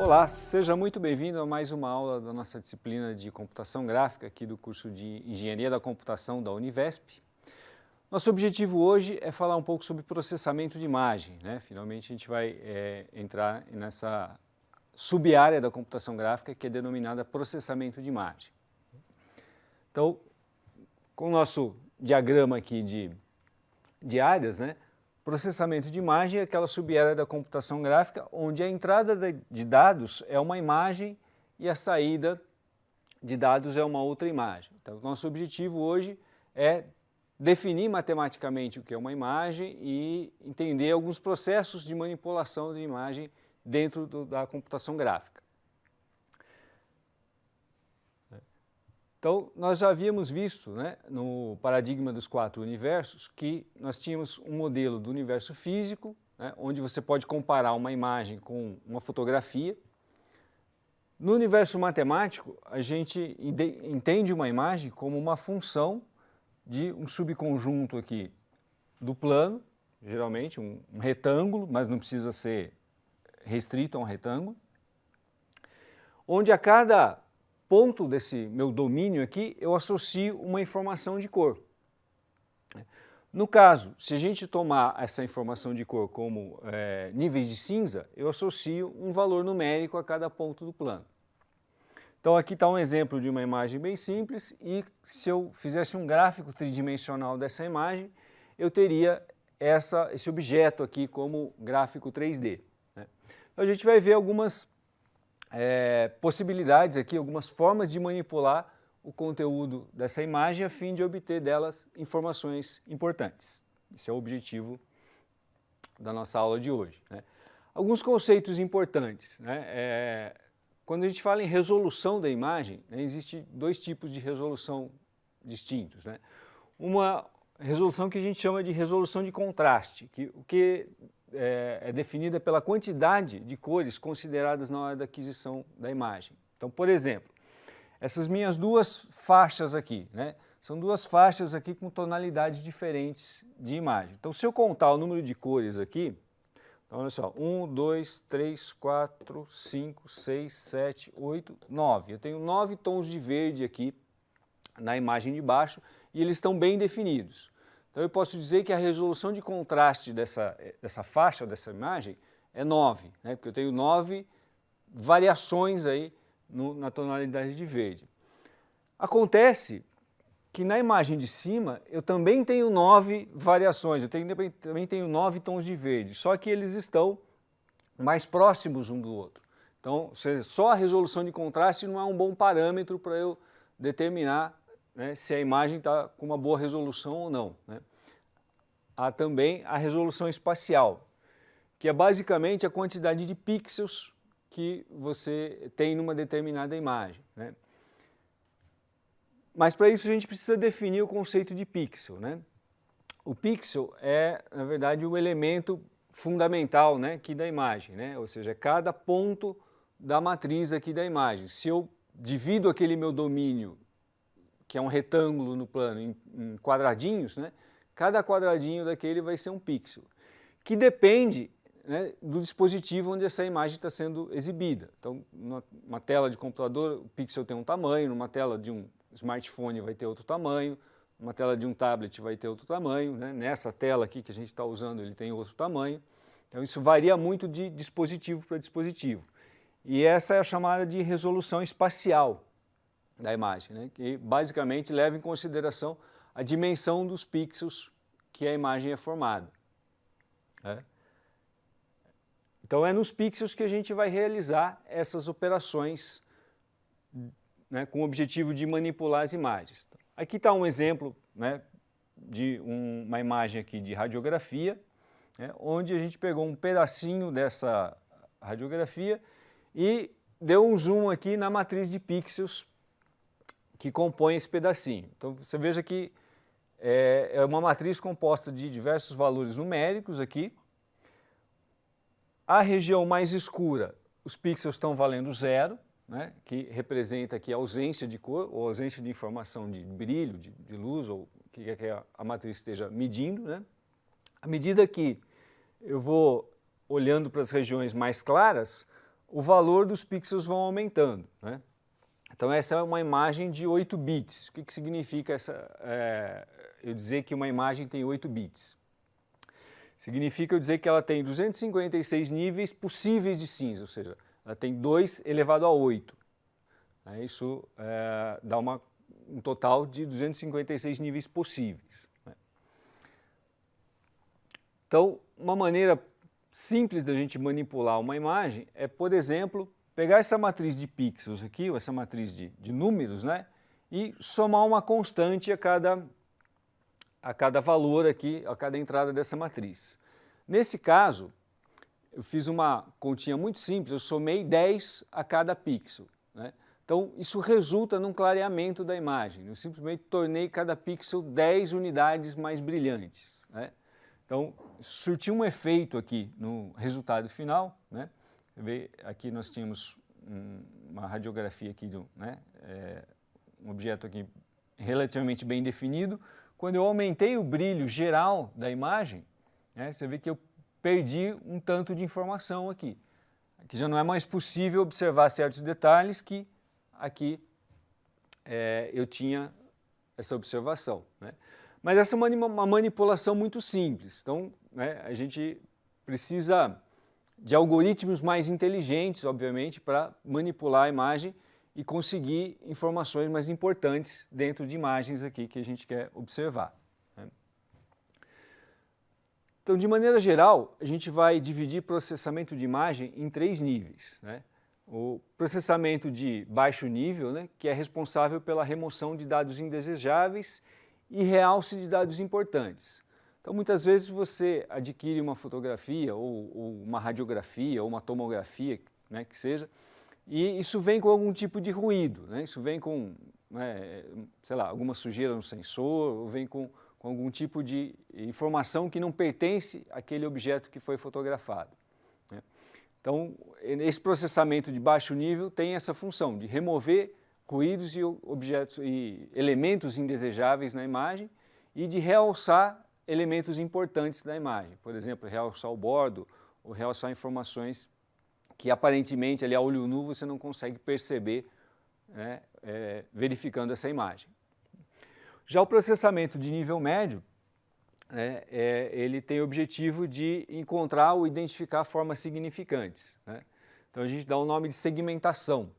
Olá, seja muito bem-vindo a mais uma aula da nossa disciplina de computação gráfica aqui do curso de Engenharia da Computação da Univesp. Nosso objetivo hoje é falar um pouco sobre processamento de imagem, né? Finalmente a gente vai entrar nessa sub-área da computação gráfica que é denominada processamento de imagem. Então, com o nosso diagrama aqui de áreas, né? Processamento de imagem é aquela sub-área da computação gráfica onde a entrada de dados é uma imagem e a saída de dados é uma outra imagem. Então, nosso objetivo hoje é definir matematicamente o que é uma imagem e entender alguns processos de manipulação de imagem dentro da computação gráfica. Então, nós já havíamos visto, né, no paradigma dos 4 universos que nós tínhamos um modelo do universo físico, né, onde você pode comparar uma imagem com uma fotografia. No universo matemático, a gente entende uma imagem como uma função de um subconjunto aqui do plano, geralmente um retângulo, mas não precisa ser restrito a um retângulo, onde a cada ponto desse meu domínio aqui, eu associo uma informação de cor. No caso, se a gente tomar essa informação de cor como níveis de cinza, eu associo um valor numérico a cada ponto do plano. Então aqui está um exemplo de uma imagem bem simples e se eu fizesse um gráfico tridimensional dessa imagem, eu teria esse objeto aqui como gráfico 3D. Né? Então a gente vai ver algumas possibilidades aqui, algumas formas de manipular o conteúdo dessa imagem a fim de obter delas informações importantes. Esse é o objetivo da nossa aula de hoje. Né? Alguns conceitos importantes. Né? Quando a gente fala em resolução da imagem, né, existem 2 tipos de resolução distintos. Né? Uma resolução que a gente chama de resolução de contraste, que é definida pela quantidade de cores consideradas na hora da aquisição da imagem. Então, por exemplo, essas minhas 2 faixas aqui, né, são 2 faixas aqui com tonalidades diferentes de imagem. Então, se eu contar o número de cores aqui, então, olha só, 1, 2, 3, 4, 5, 6, 7, 8, 9. Eu tenho 9 tons de verde aqui na imagem de baixo e eles estão bem definidos. Então eu posso dizer que a resolução de contraste dessa faixa, dessa imagem, é 9, né? Porque eu tenho 9 variações aí na tonalidade de verde. Acontece que na imagem de cima eu também tenho 9 variações, eu também tenho 9 tons de verde, só que eles estão mais próximos um do outro. Então, só a resolução de contraste não é um bom parâmetro para eu determinar, né, se a imagem está com uma boa resolução ou não. Né? Há também a resolução espacial, que é basicamente a quantidade de pixels que você tem numa determinada imagem. Né? Mas para isso a gente precisa definir o conceito de pixel. Né? O pixel é, na verdade, o elemento fundamental, né, aqui da imagem, né? Ou seja, cada ponto da matriz aqui da imagem. Se eu divido aquele meu domínio, que é um retângulo no plano, em quadradinhos, né? Cada quadradinho daquele vai ser um pixel, que depende, né, do dispositivo onde essa imagem está sendo exibida. Então, numa tela de computador, o pixel tem um tamanho, numa tela de um smartphone vai ter outro tamanho, numa tela de um tablet vai ter outro tamanho, né? Nessa tela aqui que a gente está usando ele tem outro tamanho. Então, isso varia muito de dispositivo para dispositivo. E essa é a chamada de resolução espacial da imagem, né? Que basicamente leva em consideração a dimensão dos pixels que a imagem é formada. Então é nos pixels que a gente vai realizar essas operações, né, com o objetivo de manipular as imagens. Aqui está um exemplo, né, de uma imagem aqui de radiografia, né, onde a gente pegou um pedacinho dessa radiografia e deu um zoom aqui na matriz de pixels que compõe esse pedacinho. Então você veja que é uma matriz composta de diversos valores numéricos aqui. A região mais escura, os pixels estão valendo 0, né, que representa aqui a ausência de cor ou ausência de informação de brilho, de luz, ou o que é que a matriz esteja medindo. Né. À medida que eu vou olhando para as regiões mais claras, o valor dos pixels vão aumentando, né? Então essa é uma imagem de 8 bits. O que significa eu dizer que uma imagem tem 8 bits? Significa eu dizer que ela tem 256 níveis possíveis de cinza, ou seja, ela tem 2 elevado a 8. Isso dá um total de 256 níveis possíveis, né? Então, uma maneira simples da gente manipular uma imagem é, por exemplo, pegar essa matriz de pixels aqui, ou essa matriz de números, né, e somar uma constante a cada valor aqui, a cada entrada dessa matriz. Nesse caso, eu fiz uma continha muito simples, eu somei 10 a cada pixel, né? Então, isso resulta num clareamento da imagem. Eu simplesmente tornei cada pixel 10 unidades mais brilhantes, né? Então, surtiu um efeito aqui no resultado final, né? Aqui nós tínhamos uma radiografia aqui, um objeto aqui relativamente bem definido. Quando eu aumentei o brilho geral da imagem, né, você vê que eu perdi um tanto de informação aqui. Aqui já não é mais possível observar certos detalhes que aqui eu tinha essa observação, né? Mas essa é uma manipulação muito simples. Então, né, a gente precisa de algoritmos mais inteligentes, obviamente, para manipular a imagem e conseguir informações mais importantes dentro de imagens aqui que a gente quer observar, né? Então, de maneira geral, a gente vai dividir processamento de imagem em 3 níveis, né? O processamento de baixo nível, né, que é responsável pela remoção de dados indesejáveis e realce de dados importantes. Então, muitas vezes você adquire uma fotografia ou uma radiografia ou uma tomografia, né, que seja, e isso vem com algum tipo de ruído, né? Isso vem com, sei lá, alguma sujeira no sensor, ou vem com algum tipo de informação que não pertence àquele objeto que foi fotografado, né? Então, esse processamento de baixo nível tem essa função de remover ruídos e objetos e elementos indesejáveis na imagem e de realçar elementos importantes da imagem, por exemplo, realçar o bordo ou realçar informações que aparentemente ali a olho nu você não consegue perceber, né, verificando essa imagem. Já o processamento de nível médio, ele tem o objetivo de encontrar ou identificar formas significantes, né? Então a gente dá o nome de segmentação,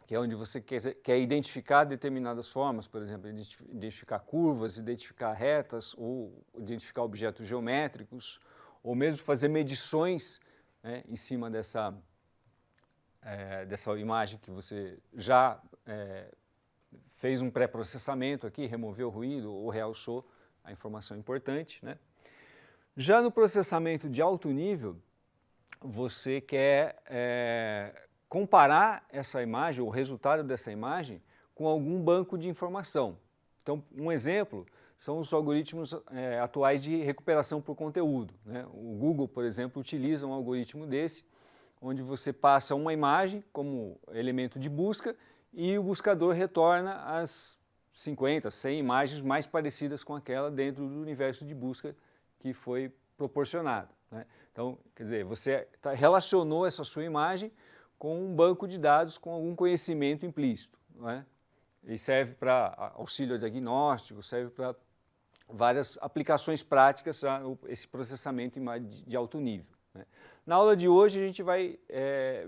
que é onde você quer identificar determinadas formas, por exemplo, identificar curvas, identificar retas, ou identificar objetos geométricos, ou mesmo fazer medições, né, em cima dessa imagem que você já fez um pré-processamento aqui, removeu o ruído ou realçou a informação importante, né? Já no processamento de alto nível, você quer comparar essa imagem, o resultado dessa imagem, com algum banco de informação. Então, um exemplo são os algoritmos atuais de recuperação por conteúdo, né? O Google, por exemplo, utiliza um algoritmo desse, onde você passa uma imagem como elemento de busca e o buscador retorna as 50, 100 imagens mais parecidas com aquela dentro do universo de busca que foi proporcionado, né? Então, quer dizer, você relacionou essa sua imagem com um banco de dados com algum conhecimento implícito, não é? E serve para auxílio diagnóstico, serve para várias aplicações práticas, esse processamento de alto nível, né? Na aula de hoje a gente vai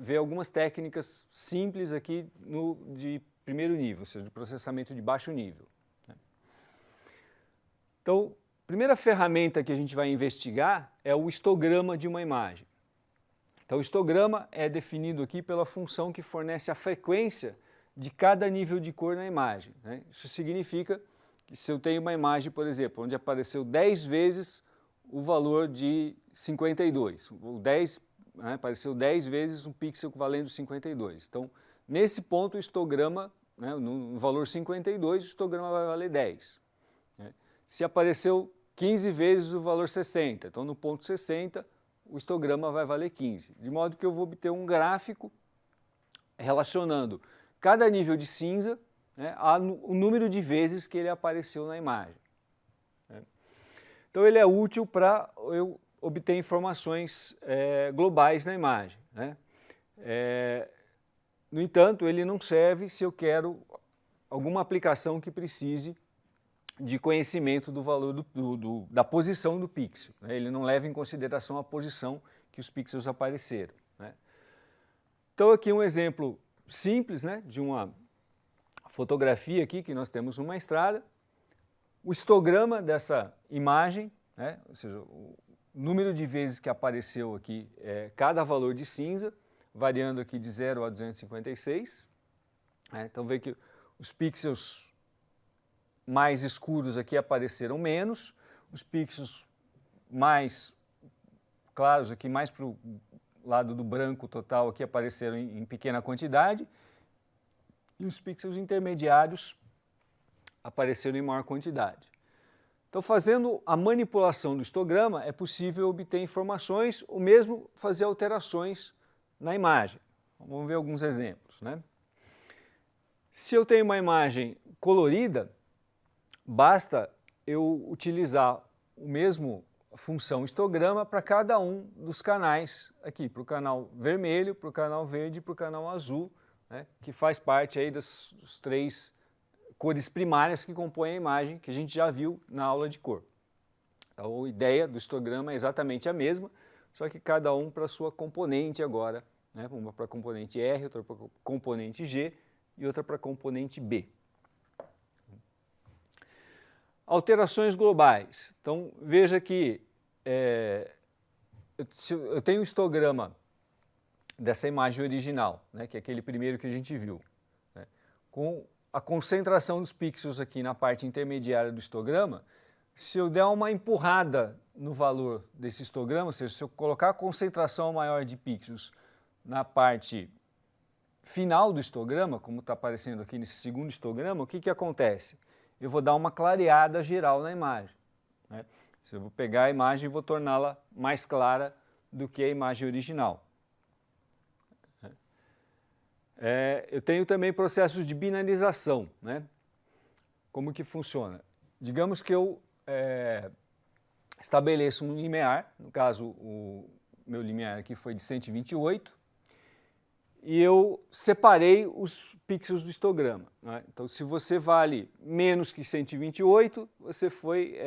ver algumas técnicas simples aqui de primeiro nível, ou seja, de processamento de baixo nível, né? Então, a primeira ferramenta que a gente vai investigar é o histograma de uma imagem. Então, o histograma é definido aqui pela função que fornece a frequência de cada nível de cor na imagem, né? Isso significa que se eu tenho uma imagem, por exemplo, onde apareceu 10 vezes o valor de 52, ou 10, né, apareceu 10 vezes um pixel valendo 52. Então, nesse ponto, o histograma, né, no valor 52, o histograma vai valer 10, né? Se apareceu 15 vezes o valor 60, então no ponto 60, o histograma vai valer 15, de modo que eu vou obter um gráfico relacionando cada nível de cinza, né, o número de vezes que ele apareceu na imagem, né? Então ele é útil para eu obter informações globais na imagem, né? No entanto, ele não serve se eu quero alguma aplicação que precise de conhecimento do valor da posição do pixel, né? Ele não leva em consideração a posição que os pixels apareceram, né? Então aqui um exemplo simples, né, de uma fotografia aqui que nós temos numa estrada, o histograma dessa imagem, né, ou seja, o número de vezes que apareceu aqui cada valor de cinza, variando aqui de 0 a 256, né? Então vê que os pixels mais escuros aqui apareceram menos, os pixels mais claros aqui, mais para o lado do branco total aqui apareceram em pequena quantidade, e os pixels intermediários apareceram em maior quantidade. Então, fazendo a manipulação do histograma, é possível obter informações ou mesmo fazer alterações na imagem. Vamos ver alguns exemplos, né? Se eu tenho uma imagem colorida, basta eu utilizar o mesmo função histograma para cada um dos canais aqui, para o canal vermelho, para o canal verde e para o canal azul, né, que faz parte aí das 3 cores primárias que compõem a imagem, que a gente já viu na aula de cor. Então, a ideia do histograma é exatamente a mesma, só que cada um para a sua componente agora, né, uma para a componente R, outra para a componente G e outra para a componente B. Alterações globais. Então, veja que eu tenho o histograma dessa imagem original, né, que é aquele primeiro que a gente viu, né, com a concentração dos pixels aqui na parte intermediária do histograma. Se eu der uma empurrada no valor desse histograma, ou seja, se eu colocar a concentração maior de pixels na parte final do histograma, como está aparecendo aqui nesse segundo histograma, o que acontece? Eu vou dar uma clareada geral na imagem, né? Eu vou pegar a imagem e vou torná-la mais clara do que a imagem original. Eu tenho também processos de binarização, né? Como que funciona? Digamos que eu estabeleço um limiar, no caso o meu limiar aqui foi de 128, e eu separei os pixels do histograma, né? Então, se você vale menos que 128, você foi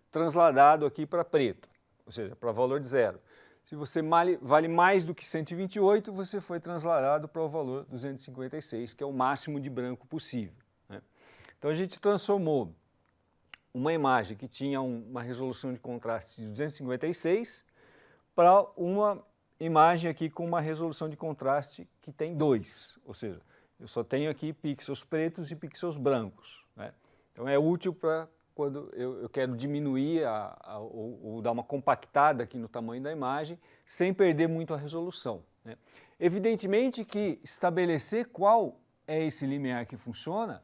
transladado aqui para preto, ou seja, para valor de 0. Se você vale mais do que 128, você foi transladado para o valor 256, que é o máximo de branco possível, né? Então, a gente transformou uma imagem que tinha uma resolução de contraste de 256 para uma imagem aqui com uma resolução de contraste que tem 2, ou seja, eu só tenho aqui pixels pretos e pixels brancos, né? Então é útil para quando eu quero diminuir ou dar uma compactada aqui no tamanho da imagem sem perder muito a resolução, né? Evidentemente que estabelecer qual é esse limiar que funciona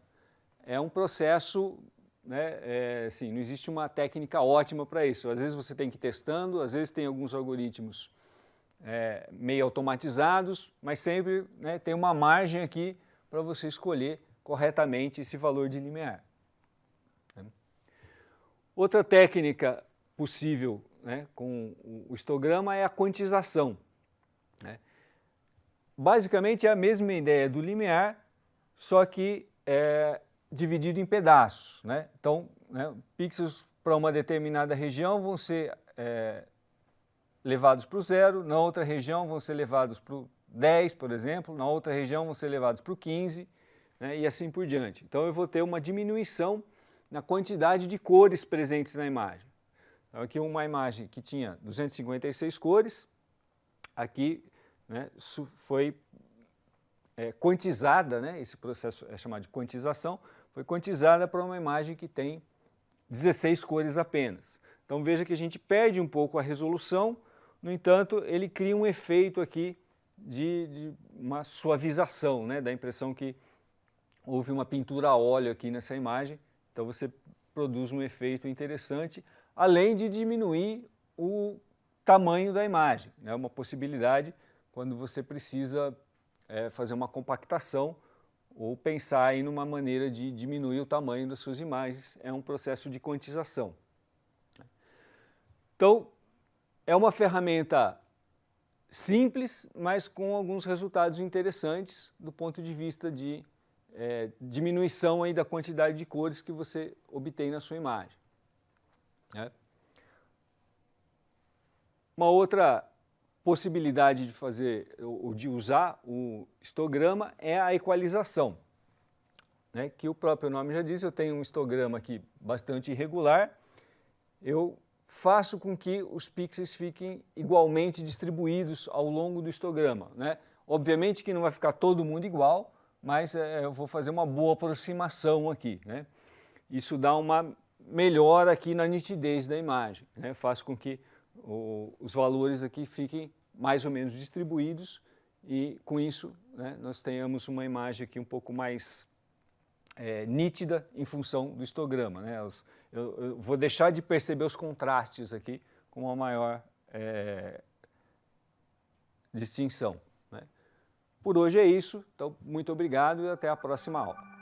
é um processo, né, assim, não existe uma técnica ótima para isso. Às vezes você tem que ir testando, às vezes tem alguns algoritmos meio automatizados, mas sempre, né, tem uma margem aqui para você escolher corretamente esse valor de limiar. Outra técnica possível, né, com o histograma é a quantização, né? Basicamente é a mesma ideia do limiar, só que dividido em pedaços, né? Então, né, pixels para uma determinada região vão ser levados para o 0, na outra região vão ser levados para o 10, por exemplo, na outra região vão ser levados para o 15, né, e assim por diante. Então eu vou ter uma diminuição na quantidade de cores presentes na imagem. Então aqui uma imagem que tinha 256 cores, aqui, né, foi quantizada, né, esse processo é chamado de quantização, foi quantizada para uma imagem que tem 16 cores apenas. Então veja que a gente perde um pouco a resolução, no entanto, ele cria um efeito aqui de uma suavização, né, da impressão que houve uma pintura a óleo aqui nessa imagem. Então você produz um efeito interessante, além de diminuir o tamanho da imagem, né, uma possibilidade quando você precisa fazer uma compactação ou pensar aí numa maneira de diminuir o tamanho das suas imagens, é um processo de quantização. Então, é uma ferramenta simples, mas com alguns resultados interessantes do ponto de vista de diminuição aí da quantidade de cores que você obtém na sua imagem, né? Uma outra possibilidade de fazer ou de usar o histograma é a equalização, né? Que o próprio nome já diz, eu tenho um histograma aqui bastante irregular, eu faço com que os pixels fiquem igualmente distribuídos ao longo do histograma, né? Obviamente que não vai ficar todo mundo igual, mas eu vou fazer uma boa aproximação aqui, né? Isso dá uma melhora aqui na nitidez da imagem, né? Faz com que os valores aqui fiquem mais ou menos distribuídos e com isso, né, nós tenhamos uma imagem aqui um pouco mais nítida em função do histograma, né? Eu vou deixar de perceber os contrastes aqui com uma maior distinção, né? Por hoje é isso, então muito obrigado e até a próxima aula.